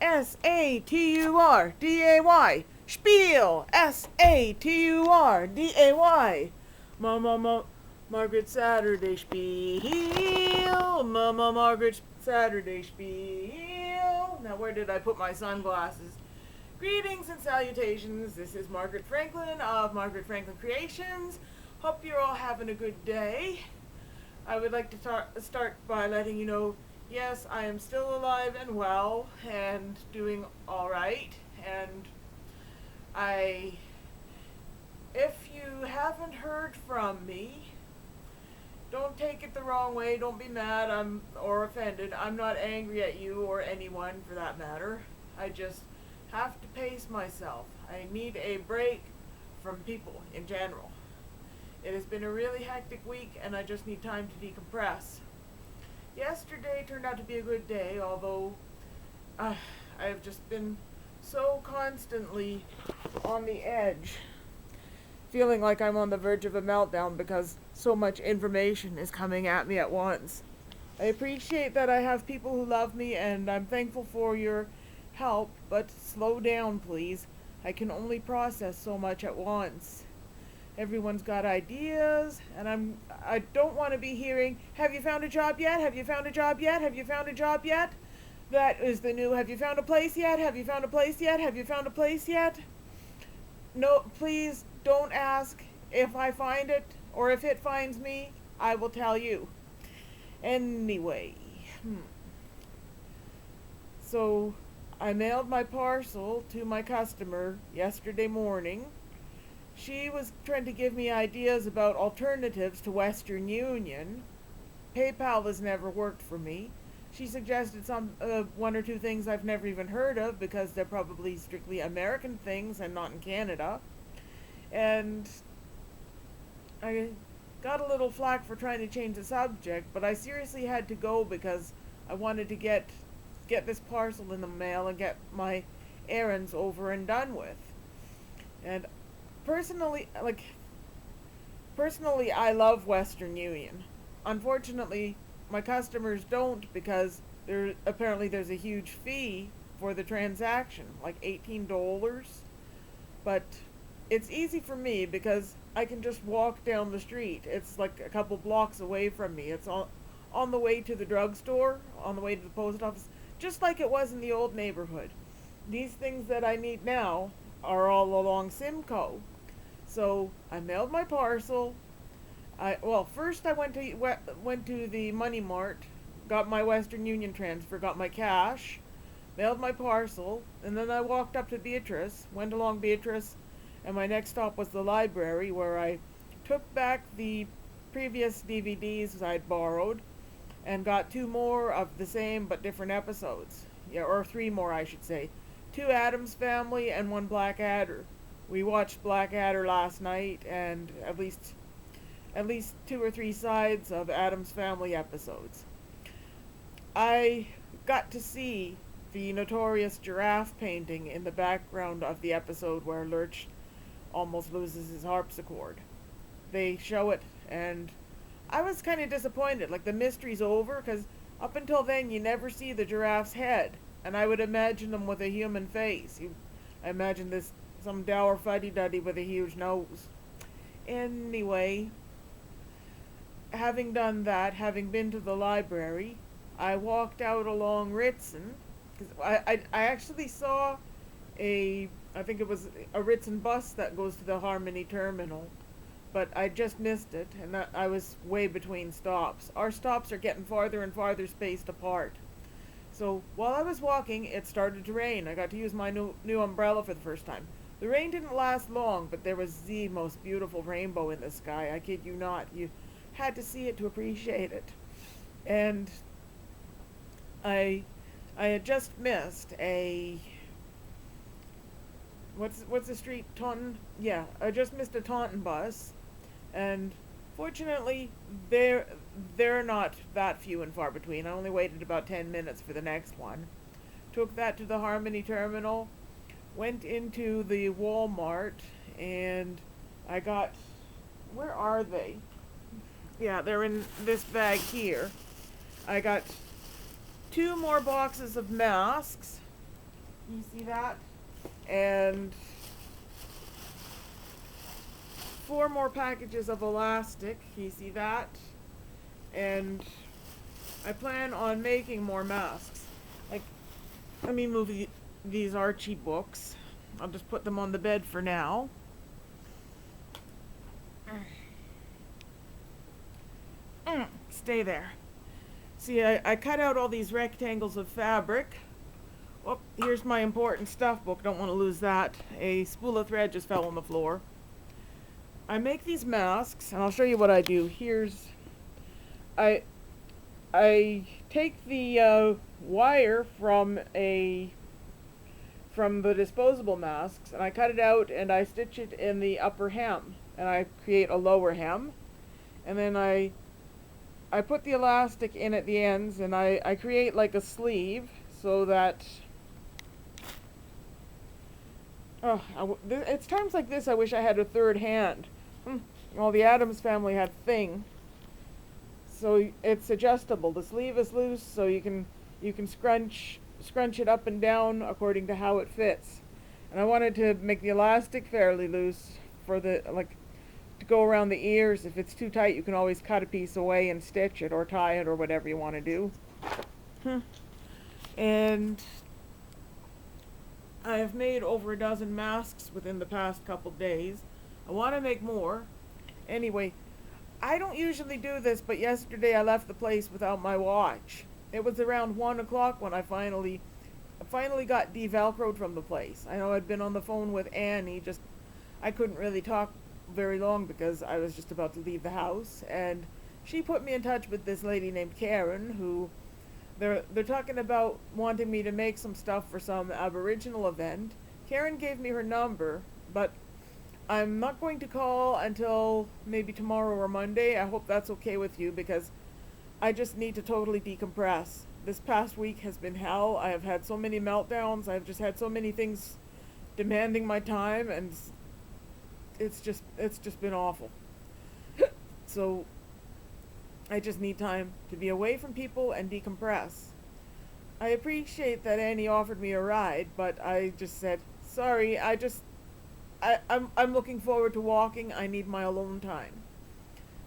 Saturday. Schpeil. Saturday. Mama Margaret Saturday Spiel. Mama Margaret Saturday Spiel. Now where did I put my sunglasses? Greetings and salutations. This is Margaret Franklin of Margaret Franklin Creations. Hope you're all having a good day. I would like to start by letting you know, yes, I am still alive and well and doing all right. And if you haven't heard from me, don't take it the wrong way. Don't be mad or offended. I'm not angry at you or anyone for that matter. I just have to pace myself. I need a break from people in general. It has been a really hectic week and I just need time to decompress. Yesterday turned out to be a good day, although I've just been so constantly on the edge, feeling like I'm on the verge of a meltdown because so much information is coming at me at once. I appreciate that I have people who love me and I'm thankful for your help, but slow down, please. I can only process so much at once. Everyone's got ideas, and I don't want to be hearing, have you found a job yet? Have you found a job yet? Have you found a job yet? That is the new, have you found a place yet? Have you found a place yet? Have you found a place yet? No, please don't ask if I find it or if it finds me. I will tell you. Anyway, so I mailed my parcel to my customer yesterday morning. She was trying to give me ideas about alternatives to Western Union. PayPal has never worked for me. She suggested some one or two things I've never even heard of because they're probably strictly American things and not in Canada. And I got a little flack for trying to change the subject, but I seriously had to go because I wanted to get this parcel in the mail and get my errands over and done with. And personally, I love Western Union. Unfortunately, my customers don't because there's a huge fee for the transaction, like $18. But it's easy for me because I can just walk down the street. It's like a couple blocks away from me. It's on the way to the drugstore, on the way to the post office, just like it was in the old neighborhood. These things that I need now are all along Simcoe. So I mailed my parcel. First I went to the Money Mart, got my Western Union transfer, got my cash, mailed my parcel, and then I walked up to Beatrice, went along Beatrice, and my next stop was the library where I took back the previous DVDs I'd borrowed and got two more of the same but different episodes. Yeah, or three more I should say. Two Addams Family and one Blackadder. We watched Blackadder last night and at least two or three sides of Addams Family episodes. I got to see the notorious giraffe painting in the background of the episode where Lurch almost loses his harpsichord. They show it and I was kind of disappointed. Like the mystery's over because up until then you never see the giraffe's head. And I would imagine them with a human face. I imagine this some dour fuddy-duddy with a huge nose. Anyway, having done that, having been to the library, I walked out along Ritson. Cause I actually saw I think it was a Ritson bus that goes to the Harmony Terminal. But I just missed it, and I was way between stops. Our stops are getting farther and farther spaced apart. So while I was walking, it started to rain. I got to use my new umbrella for the first time. The rain didn't last long, but there was the most beautiful rainbow in the sky. I kid you not. You had to see it to appreciate it. And I had just missed a what's the street? Taunton? Yeah, I just missed a Taunton bus, and fortunately they're not that few and far between. I only waited about 10 minutes for the next one. Took that to the Harmony Terminal, went into the Walmart, and I got, where are they? Yeah, they're in this bag here. I got 2 more boxes of masks, You see that? And 4 more packages of elastic. You see that? And I plan on making more masks. Like, let me move these Archie books. I'll just put them on the bed for now. Stay there. See, I cut out all these rectangles of fabric. Oh, here's my important stuff book. Don't want to lose that. A spool of thread just fell on the floor. I make these masks, and I'll show you what I do. I I take the wire from the disposable masks, and I cut it out, and I stitch it in the upper hem, and I create a lower hem, and then I put the elastic in at the ends, and I create like a sleeve so that it's times like this I wish I had a third hand. Well, the Addams family had thing, so it's adjustable. The sleeve is loose, so you can scrunch it up and down according to how it fits. And I wanted to make the elastic fairly loose for the to go around the ears. If it's too tight, you can always cut a piece away and stitch it or tie it or whatever you want to do. And I have made over a dozen masks within the past couple days. I want to make more. Anyway, I don't usually do this, but yesterday I left the place without my watch. It was around 1 o'clock when I finally got de-velcroed from the place. I know I'd been on the phone with Annie, I couldn't really talk very long because I was just about to leave the house, and she put me in touch with this lady named Karen, who they're talking about wanting me to make some stuff for some Aboriginal event. Karen gave me her number, but I'm not going to call until maybe tomorrow or Monday. I hope that's okay with you, because I just need to totally decompress. This past week has been hell. I have had so many meltdowns. I've just had so many things demanding my time, and it's just been awful. So I just need time to be away from people and decompress. I appreciate that Annie offered me a ride, but I just said, sorry, I'm looking forward to walking. I need my alone time.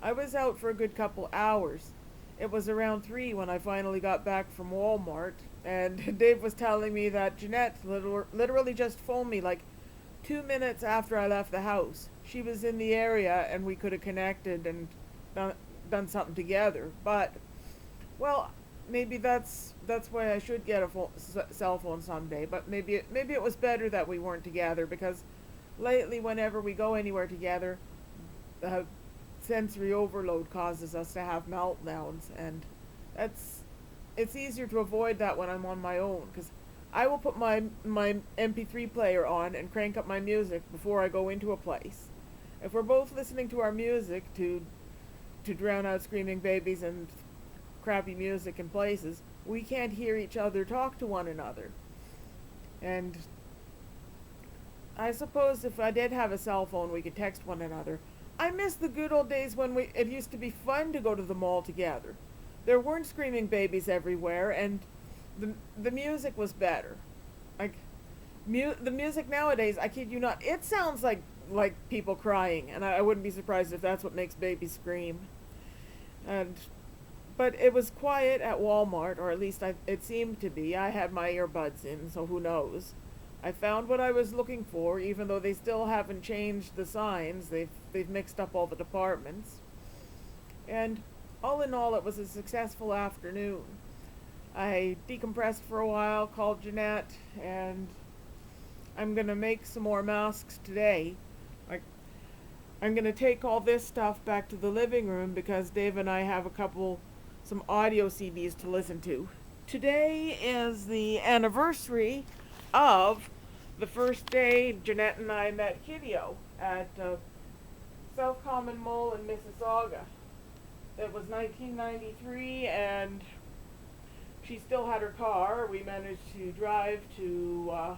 I was out for a good couple hours. It was around 3 when I finally got back from Walmart, and Dave was telling me that Jeanette literally just phoned me like 2 minutes after I left the house. She was in the area and we could have connected and done something together. But, well, maybe that's why I should get a cell phone someday. But maybe it was better that we weren't together, because lately whenever we go anywhere together, sensory overload causes us to have meltdowns, and it's easier to avoid that when I'm on my own, because I will put my MP3 player on and crank up my music before I go into a place. If we're both listening to our music to drown out screaming babies and crappy music in places, we can't hear each other talk to one another. And I suppose if I did have a cell phone, we could text one another. I miss the good old days when it used to be fun to go to the mall together. There weren't screaming babies everywhere, and the music was better. Like, the music nowadays, I kid you not, it sounds like people crying, and I wouldn't be surprised if that's what makes babies scream. But it was quiet at Walmart, or at least it seemed to be. I had my earbuds in, so who knows. I found what I was looking for, even though they still haven't changed the signs. They've mixed up all the departments. And all in all, it was a successful afternoon. I decompressed for a while, called Jeanette, and I'm going to make some more masks today. I'm going to take all this stuff back to the living room because Dave and I have some audio CDs to listen to. Today is the anniversary of the first day Jeanette and I met Kiddio at South Common Mall in Mississauga. It was 1993, and she still had her car. We managed to drive to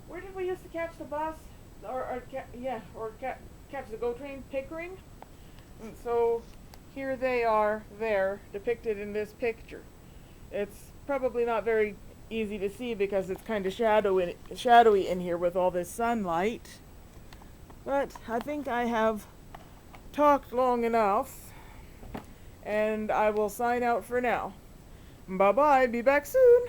where did we used to catch the bus? Catch the GO train, Pickering. And so here they are there, depicted in this picture. It's probably not very easy to see because it's kind of shadowy in here with all this sunlight. But I think I have talked long enough, and I will sign out for now. Bye-bye. Be back soon.